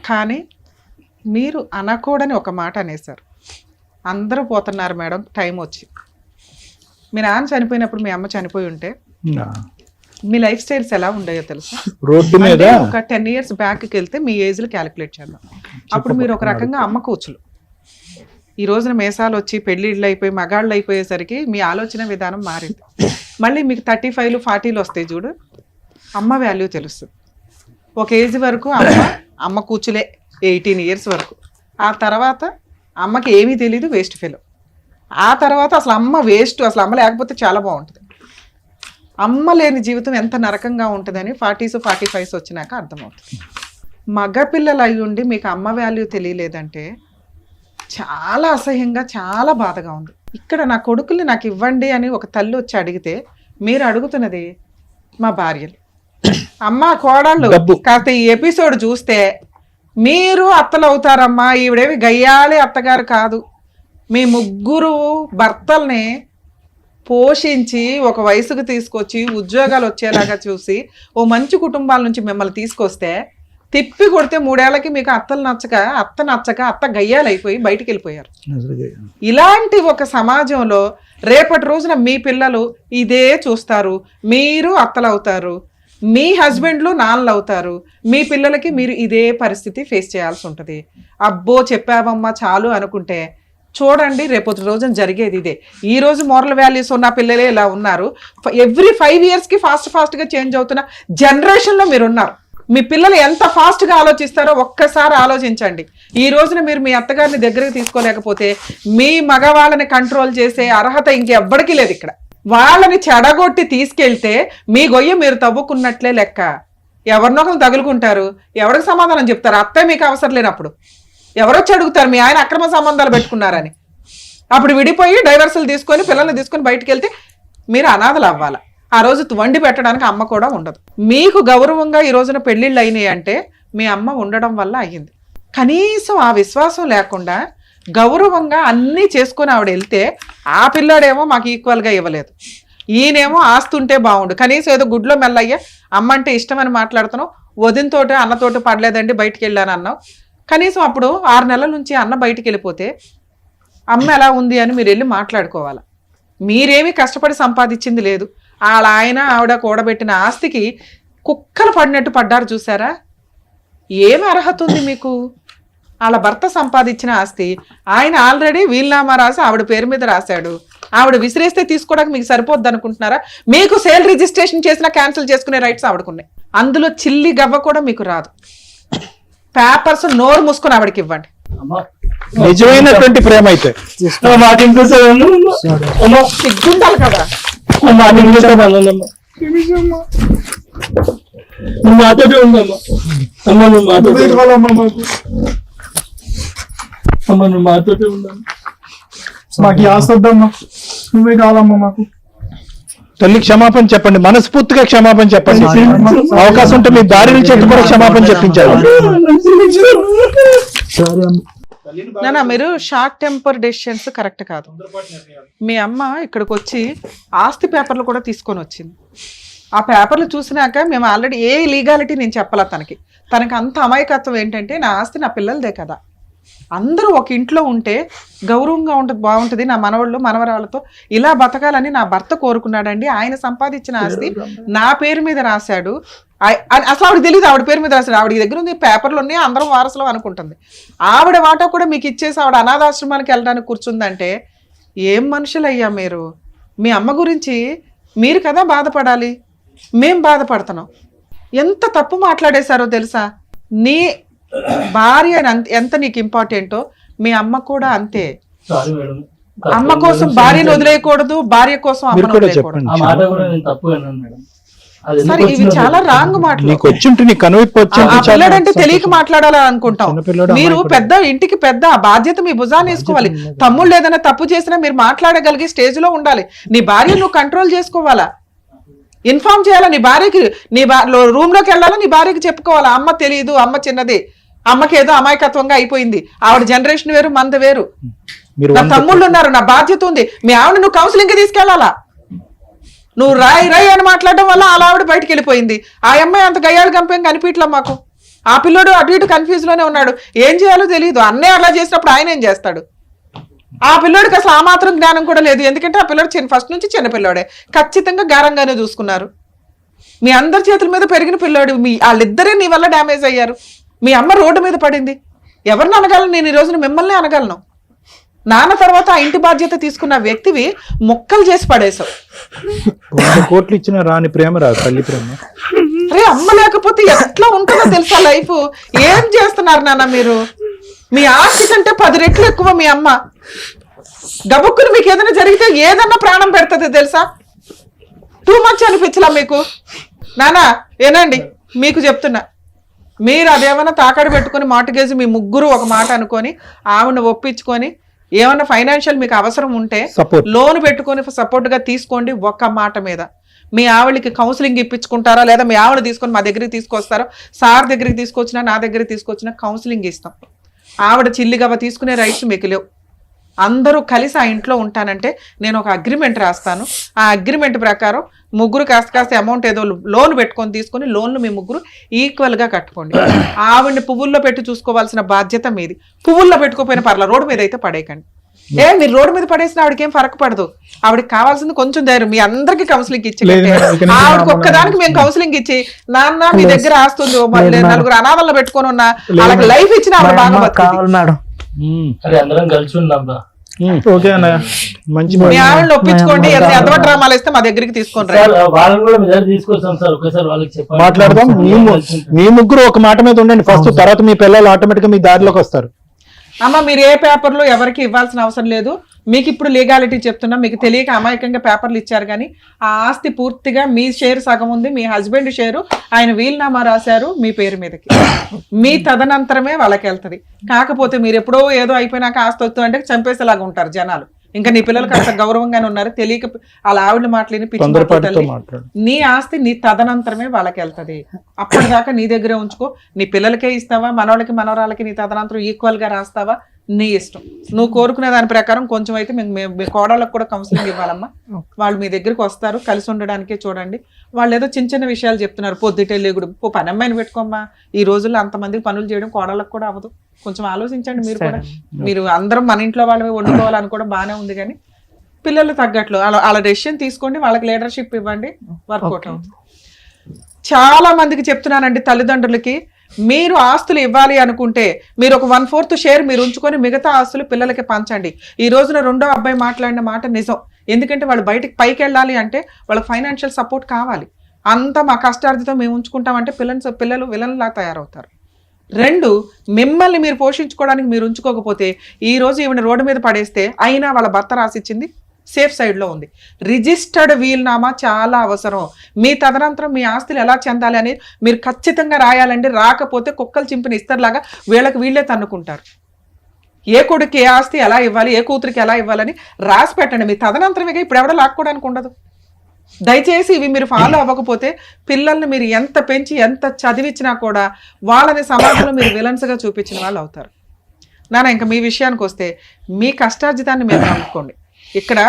Speaker 5: కానీ మీరు అనకూడని ఒక మాట అనేసారు. అందరూ పోతున్నారు మేడం టైం వచ్చి. మీ నాన్న చనిపోయినప్పుడు మీ అమ్మ చనిపోయి ఉంటే మీ లైఫ్ స్టైల్స్ ఎలా ఉండేయో తెలుసా?
Speaker 3: రోడ్డు మీద
Speaker 5: ఒక 10 years బ్యాక్కి వెళ్తే మీ ఏజ్లు క్యాలిక్యులేట్ చేద్దాం. అప్పుడు మీరు ఒక రకంగా అమ్మ కూచులు. ఈ రోజున మేసాలు వచ్చి పెళ్ళిళ్ళు అయిపోయి మగాళ్ళు అయిపోయేసరికి మీ ఆలోచన విధానం మారింది. మళ్ళీ మీకు 35, 40 వస్తాయి చూడు, అమ్మ వాల్యూ తెలుస్తుంది. ఒక ఏజ్ వరకు అమ్మ కూచులే 18 years వరకు. ఆ తర్వాత అమ్మకి ఏమీ తెలీదు, వేస్ట్ ఫెలో. ఆ తర్వాత అసలు అమ్మ వేస్ట్, అసలు అమ్మ లేకపోతే చాలా బాగుంటుంది. అమ్మ లేని జీవితం ఎంత నరకంగా ఉంటుందని 40s, 45s వచ్చినాక అర్థమవుతుంది. మగపిల్లలు అయి ఉండి మీకు అమ్మ వాల్యూ తెలియలేదంటే చాలా అసహ్యంగా, చాలా బాధగా ఉంది. ఇక్కడ నా కొడుకుల్ని నాకు ఇవ్వండి అని ఒక తల్లి వచ్చి అడిగితే మీరు అడుగుతున్నది మా భార్యలు, అమ్మ కోడళ్ళు. కాస్త ఈ ఎపిసోడ్ చూస్తే మీరు అత్తలు అవుతారమ్మా. ఈవిడేవి గయ్యాలి అత్తగారు కాదు. మీ 3 భర్తల్ని పోషించి ఒక వయసుకు తీసుకొచ్చి ఉద్యోగాలు వచ్చేలాగా చూసి ఓ మంచి కుటుంబాల నుంచి మిమ్మల్ని తీసుకొస్తే తిప్పి కొడితే 3 ఏళ్లకి మీకు అత్త నచ్చక అత్త గయ్యాలైపోయి బయటికి వెళ్ళిపోయారు. ఇలాంటి ఒక సమాజంలో రేపటి రోజున మీ పిల్లలు ఇదే చూస్తారు. మీరు అత్తలు అవుతారు, మీ హస్బెండ్లు నాన్నలు అవుతారు, మీ పిల్లలకి మీరు ఇదే పరిస్థితి ఫేస్ చేయాల్సి ఉంటుంది. అబ్బో చెప్పావమ్మా చాలు అనుకుంటే చూడండి రేపటి రోజున జరిగేది ఇదే. ఈ రోజు మోరల్ వాల్యూస్ ఉన్న పిల్లలే ఇలా ఉన్నారు. ఎవ్రీ 5 yearsకి ఫాస్ట్గా చేంజ్ అవుతున్న జనరేషన్లో మీరు ఉన్నారు. మీ పిల్లలు ఎంత ఫాస్ట్గా ఆలోచిస్తారో ఒక్కసారి ఆలోచించండి. ఈ రోజున మీరు మీ అత్తగారిని దగ్గరికి తీసుకోలేకపోతే మీ మగవాళ్ళని కంట్రోల్ చేసే అర్హత ఇంకెవ్వడికి లేదు. ఇక్కడ వాళ్ళని చెడగొట్టి తీసుకెళ్తే మీ గొయ్య మీరు తవ్వుకున్నట్లే లెక్క. ఎవరినొకరు తగులుకుంటారు, ఎవరికి సమాధానం చెప్తారు? అత్తే మీకు అవసరం లేనప్పుడు ఎవరొచ్చి అడుగుతారు మీ ఆయన అక్రమ సంబంధాలు పెట్టుకున్నారని? అప్పుడు విడిపోయి డైవర్సులు తీసుకొని పిల్లల్ని తీసుకొని బయటికి వెళ్తే మీరు అనాథలు అవ్వాలి. ఆ రోజు వండి పెట్టడానికి అమ్మ కూడా ఉండదు. మీకు గౌరవంగా ఈ రోజున పెళ్లిళ్ళు అయినాయి అంటే మీ అమ్మ ఉండడం వల్ల అయ్యింది. కనీసం ఆ విశ్వాసం లేకుండా గౌరవంగా అన్నీ చేసుకొని ఆవిడ వెళ్తే ఆ పిల్లాడేమో మాకు ఈక్వల్గా ఇవ్వలేదు, ఈయనేమో ఆస్తుంటే బాగుండు, కనీసం ఏదో గుడ్లో మెల్లయ్యా అమ్మ అంటే ఇష్టం అని మాట్లాడుతున్నావు, వదినతోటి అన్నతోటి పడలేదండి బయటికి వెళ్ళాను అన్నావు. కనీసం అప్పుడు 6 నెలల నుంచి అన్న బయటికి వెళ్ళిపోతే అమ్మ ఎలా ఉంది అని మీరు వెళ్ళి మాట్లాడుకోవాలి. మీరేమీ కష్టపడి సంపాదించింది లేదు. వాళ్ళ ఆయన ఆవిడ కూడబెట్టిన ఆస్తికి కుక్కలు పడినట్టు పడ్డారు చూసారా. ఏమి అర్హత ఉంది మీకు? వాళ్ళ భర్త సంపాదించిన ఆస్తి ఆయన ఆల్రెడీ వీలునామా రాసి ఆవిడ పేరు మీద రాశాడు. ఆవిడ విసిరేస్తే తీసుకోవడానికి మీకు సరిపోద్ది అనుకుంటున్నారా? మీకు సేల్ రిజిస్ట్రేషన్ చేసినా క్యాన్సిల్ చేసుకునే రైట్స్ ఆవిడకున్నాయి. అందులో చిల్లి గవ్వ కూడా మీకు రాదు. పేపర్స్ నోరు మూసుకొని ఆవిడకి ఇవ్వండి.
Speaker 3: నిజమైనటువంటి ప్రేమ అయితే
Speaker 5: సిగ్గుండాలి కదా.
Speaker 4: మాతోటే ఉందమ్మా, అమ్మ నువ్వు మాతోటే ఉందమ్మా.
Speaker 8: మాకు ఆస్తొద్దమ్మా, నువ్వే కావాలమ్మా మాకు.
Speaker 3: తల్లి క్షమాపణ చెప్పండి, మనస్ఫూర్తిగా క్షమాపణ చెప్పండి. అవకాశం ఉంటే మీ భార్యని చేతి కూడా క్షమాపణ చెప్పించాలి.
Speaker 5: నానా మీరు షార్ట్ టెంపర్ డెసిషన్స్ కరెక్ట్ కాదు. మీ అమ్మ ఇక్కడికి వచ్చి ఆస్తి పేపర్లు కూడా తీసుకొని వచ్చింది. ఆ పేపర్లు చూసినాక మేము ఆల్రెడీ ఏ లీగాలిటీ నేను చెప్పాల తనకి అంత అమాయకత్వం ఏంటంటే నా ఆస్తి నా పిల్లలదే కదా, అందరూ ఒక ఇంట్లో ఉంటే గౌరవంగా ఉంటుంది, బాగుంటుంది, నా మనవాళ్ళు మనవరాళ్ళతో ఇలా బతకాలని నా భర్త కోరుకున్నాడండి. ఆయన సంపాదించిన ఆస్తి నా పేరు మీద రాశాడు. అసలు ఆవిడ తెలియదు ఆవిడ పేరు మీద రాశాడు. ఆవిడ దగ్గర ఉంది పేపర్లు ఉన్నాయి, అందరం వారసులు అనుకుంటుంది. ఆవిడ వాటా కూడా మీకు ఇచ్చేసి ఆవిడ అనాథాశ్రమానికి వెళ్ళడానికి కూర్చుందంటే ఏం మనుషులయ్యా మీరు? మీ అమ్మ గురించి మీరు కదా బాధపడాలి, మేం బాధపడుతున్నాం. ఎంత తప్పు మాట్లాడేశారో తెలుసా? నీ భార్య ఎంత నీకు ఇంపార్టెంటో మీ అమ్మ కూడా అంతే. అమ్మ కోసం భార్యను వదిలేయకూడదు, భార్య కోసం అమ్మను వదిలేయకూడదు. సరే ఇవి చాలా రాంగ్ మాటలు. ఆ పిల్లడంటే తెలియక మాట్లాడాలని అనుకుంటాం. మీరు పెద్ద ఇంటికి పెద్ద బాధ్యత మీ భుజాన్ని వేసుకోవాలి. తమ్ముళ్ళు ఏదైనా తప్పు చేసినా మీరు మాట్లాడగలిగే స్టేజ్ లో ఉండాలి. నీ భార్య నువ్వు కంట్రోల్ చేసుకోవాలా, ఇన్ఫార్మ్ చేయాలా నీ భార్యకి. నీ రూమ్ లోకి వెళ్ళాలా, నీ భార్యకి చెప్పుకోవాలా అమ్మ తెలియదు, అమ్మ చిన్నది, అమ్మకి ఏదో అమాయకత్వంగా అయిపోయింది, ఆవిడ జనరేషన్ వేరు మంద వేరు, నా తమ్ముళ్ళు ఉన్నారు, నా బాధ్యత ఉంది. మీ ఆవిడ నువ్వు కౌన్సిలింగ్ కి తీసుకెళ్లాలా. నువ్వు రాయి అని మాట్లాడడం వల్ల అలా ఆవిడ బయటకు వెళ్ళిపోయింది. ఆ అమ్మాయి అంత గయ్యాలు గంపేం కనిపించలే మాకు. ఆ పిల్లోడు అటు ఇటు కన్ఫ్యూజ్ లోనే ఉన్నాడు, ఏం చేయాలో తెలియదు. అన్నయ్య అలా చేసినప్పుడు ఆయన ఏం చేస్తాడు? ఆ పిల్లోడికి అసలు ఆ మాత్రం జ్ఞానం కూడా లేదు. ఎందుకంటే ఆ పిల్లోడు ఫస్ట్ నుంచి చిన్న పిల్లోడే, ఖచ్చితంగా గారంగానే చూసుకున్నారు. మీ అందరి చేతుల మీద పెరిగిన పిల్లోడు, వాళ్ళిద్దరే నీ వల్ల డ్యామేజ్ అయ్యారు. మీ అమ్మ రోడ్డు మీద పడింది. ఎవరిని అనగలను నేను ఈ రోజున? మిమ్మల్ని అనగలను. నాన్న తర్వాత ఆ ఇంటి బాధ్యత తీసుకున్న వ్యక్తివి మొక్కలు చేసి పడేశావు.
Speaker 3: కోట్లు ఇచ్చిన రాని ప్రేమ రాదు తల్లి ప్రేమ.
Speaker 5: అరే అమ్మ లేకపోతే ఎట్లా ఉంటుందో తెలుసా లైఫ్? ఏం చేస్తున్నారు నాన్న మీరు? మీ ఆస్తి కంటే 10 రెట్లు ఎక్కువ మీ అమ్మ. గబుక్కుని మీకు ఏదైనా జరిగితే ఏదన్నా ప్రాణం పెడుతుంది తెలుసా? టూ మచ్ అనిపించలా మీకు? నానా ఏనండి మీకు చెప్తున్నా, మీరు అదేమన్నా తాకడి పెట్టుకుని మార్టిగేజ్ మీ ముగ్గురు ఒక మాట అనుకొని ఆవిడ ఒప్పించుకొని ఏమన్నా ఫైనాన్షియల్ మీకు అవసరం ఉంటే లోన్ పెట్టుకొని సపోర్ట్ గా తీసుకోండి. ఒక్క మాట మీద మీ ఆవిడకి కౌన్సిలింగ్ ఇప్పించుకుంటారా, లేదా మీ ఆవిడ తీసుకొని మా దగ్గరికి తీసుకొస్తారో, సార్ దగ్గరికి తీసుకొచ్చినా నా దగ్గరికి తీసుకొచ్చినా కౌన్సిలింగ్ ఇస్తాం. ఆవిడ చిల్లిగవ తీసుకునే రైట్స్ మీకు లేవు. అందరూ కలిసి ఆ ఇంట్లో ఉంటానంటే నేను ఒక అగ్రిమెంట్ రాస్తాను. ఆ అగ్రిమెంట్ ప్రకారం ముగ్గురు కాస్త అమౌంట్ ఏదో లోన్ పెట్టుకొని తీసుకొని లోన్లు మీ ముగ్గురు ఈక్వల్ గా కట్టుకోండి. ఆవిడ్ని పువ్వుల్లో పెట్టి చూసుకోవాల్సిన బాధ్యత మీది. పువ్వుల్లో పెట్టుకోపోయిన పర్ల, రోడ్డు మీద అయితే పడేయకండి. మీరు రోడ్డు మీద పడేసిన ఆవిడకి ఏం ఫరక పడదు. ఆవిడకి కావాల్సింది కొంచెం ధైర్యం. మీ అందరికి కౌన్సిలింగ్ ఇచ్చి ఆవిడకి ఒక్కదానికి మేము కౌన్సిలింగ్ ఇచ్చి నాన్న మీ దగ్గర ఆస్తుంది 4 అనాథల్లో పెట్టుకొని ఉన్నా వాళ్ళకి లైఫ్ ఇచ్చిన ఆవిడ బాగా బతుకుతుంది.
Speaker 4: అందరం కలిసి ఉందాం.
Speaker 5: మీ ఆవిడని ఒప్పించుకోండి. ఎంత డ్రామాలు ఇస్తే మా దగ్గరికి తీసుకొని
Speaker 3: మాట్లాడదాం. మీ ముగ్గురు ఒక మాట మీద ఉండండి ఫస్ట్, తర్వాత మీ పిల్లలు ఆటోమేటిక్ గా మీ దారిలోకి వస్తారు.
Speaker 5: అమ్మ మీరు ఏ పేపర్లు ఎవరికి ఇవ్వాల్సిన అవసరం లేదు. మీకు ఇప్పుడు లీగాలిటీ చెప్తున్నా, మీకు తెలియక అమాయకంగా పేపర్లు ఇచ్చారు. కానీ ఆ ఆస్తి పూర్తిగా మీ షేర్ సగం ఉంది, మీ హస్బెండ్ షేరు ఆయన వీలునామా రాశారు మీ పేరు మీదకి. మీ తదనంతరమే వాళ్ళకి వెళ్తుంది. కాకపోతే మీరు ఎప్పుడో ఏదో అయిపోయినాక ఆస్తి వస్తుంది అంటే చంపేసేలాగా ఉంటారు జనాలు. ఇంకా నీ పిల్లలకి అంత గౌరవంగానే ఉన్నారు, తెలియక వాళ్ళ ఆవిడ మాటలేని పిచ్చి మాటలు
Speaker 3: తొందరపాటుతో
Speaker 5: తల్లి.
Speaker 3: మాట్లాడు.
Speaker 5: నీ ఆస్తి నీ తదనంతరమే వాళ్ళకి వెళ్తది. అప్పటిదాకా నీ దగ్గరే ఉంచుకో. నీ పిల్లలకే ఇస్తావా, మనవాళ్ళకి మనవరాలకి నీ తదనంతరం ఈక్వల్ గా రాస్తావా, నీ ఇష్టం. నువ్వు కోరుకునే దాని ప్రకారం కొంచెం అయితే మీ కోడళ్ళకు కూడా కౌన్సిలింగ్ ఇవ్వాలమ్మా. వాళ్ళు మీ దగ్గరికి వస్తారు, కలిసి ఉండడానికే చూడండి. వాళ్ళు ఏదో చిన్న చిన్న విషయాలు చెప్తున్నారు, పొద్దుటే లేగుడు పని అమ్మాయిని పెట్టుకోమ్మా. ఈ రోజుల్లో అంతమందికి పనులు చేయడం కోడళ్ళకు కూడా అవ్వదు. కొంచెం ఆలోచించండి మీరు కూడా. మీరు అందరం మన ఇంట్లో వాళ్ళమే వండుకోవాలని కూడా బాగానే ఉంది, కానీ పిల్లలు తగ్గట్లు వాళ్ళ డెసిషన్ తీసుకోండి, వాళ్ళకి లీడర్షిప్ ఇవ్వండి, వర్కౌట్ అవుతుంది. చాలా మందికి చెప్తున్నానండి తల్లిదండ్రులకి, మీరు ఆస్తులు ఇవ్వాలి అనుకుంటే మీరు ఒక 1/4 షేర్ మీరు ఉంచుకొని మిగతా ఆస్తులు పిల్లలకి పంచండి. ఈ రోజున రెండో అబ్బాయి మాట్లాడిన మాట నిజం. ఎందుకంటే వాళ్ళు బయటకు పైకి వెళ్ళాలి అంటే వాళ్ళకి ఫైనాన్షియల్ సపోర్ట్ కావాలి. అంతా మా కష్టార్జితం మేము ఉంచుకుంటామంటే పిల్లలు విలన్లా తయారవుతారు. 2, మిమ్మల్ని మీరు పోషించుకోవడానికి మీరు ఉంచుకోకపోతే ఈ రోజు ఈవిడ రోడ్డు మీద పడేస్తే అయినా వాళ్ళ భర్త రాసిచ్చింది సేఫ్ సైడ్ లో ఉంది. రిజిస్టర్డ్ వీల్నామా చాలా అవసరం. మీ తదనంతరం మీ ఆస్తులు ఎలా చెందాలి అనేది మీరు ఖచ్చితంగా రాయాలండి. రాకపోతే కుక్కలు చింపిన ఇస్తర్లాగా వీళ్ళకి వీళ్ళే తన్నుకుంటారు. ఏ కొడుకు ఏ ఆస్తి ఎలా ఇవ్వాలి, ఏ కూతురికి ఎలా ఇవ్వాలని రాసి పెట్టండి. మీ తదనంతరమే, ఇప్పుడు ఎవడో లాక్కోవడానికి ఉండదు. దయచేసి ఇవి మీరు ఫాలో అవ్వకపోతే పిల్లల్ని మీరు ఎంత పెంచి ఎంత చదివించినా కూడా వాళ్ళని సమాజంలో మీరు విలన్స్గా చూపించిన వాళ్ళు అవుతారు. ఇంకా మీ విషయానికి వస్తే మీ కష్టార్జితాన్ని మీరు నమ్ముకోండి. ఇక్కడ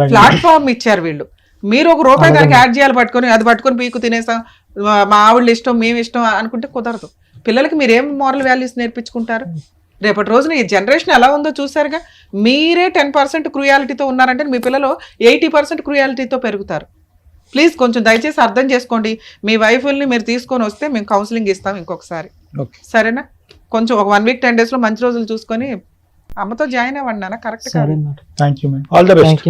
Speaker 5: ప్లాట్ఫామ్ ఇచ్చారు వీళ్ళు, మీరు ఒక రూపాయి దానికి యాడ్ చేయాలి, అది పట్టుకొని పీకు తినేసాం, మా ఆవిడ ఇష్టం మేము ఇష్టం అనుకుంటే కుదరదు. పిల్లలకి మీరేం మోరల్ వాల్యూస్ నేర్పించుకుంటారు? రేపటి రోజున ఈ జనరేషన్ ఎలా ఉందో చూసారుగా. మీరే 10% క్రూయాలిటీతో ఉన్నారంటే మీ పిల్లలు 80% క్రూయాలిటీతో పెరుగుతారు. ప్లీజ్ కొంచెం దయచేసి అర్థం చేసుకోండి. మీ వైఫుల్ని మీరు తీసుకొని వస్తే మేము కౌన్సిలింగ్ ఇస్తాం ఇంకొకసారి, సరేనా? కొంచెం ఒక 1 వీక్ 10 days లో మంచి రోజులు చూసుకొని అమ్మతో జాయిన్ అవ్వండి నాన్న. కరెక్ట్ కాదు.
Speaker 3: Thank you madam, all the best.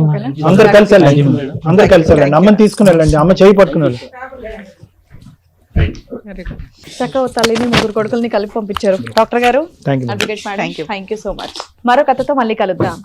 Speaker 3: అందరు కలిసి వెళ్ళండి, అందరు కలిసి వెళ్ళండి. అమ్మని తీసుకుని వెళ్ళండి, అమ్మ చేయి పట్టుకుని వెళ్ళండి.
Speaker 7: చక్కగా తల్లిని 3 కొడుకుల్ని కలిపి పంపించారు డాక్టర్ గారు.
Speaker 3: Thank you.
Speaker 7: Advocate madam, thank you so much. మరో కథతో మళ్ళీ కలుద్దాం.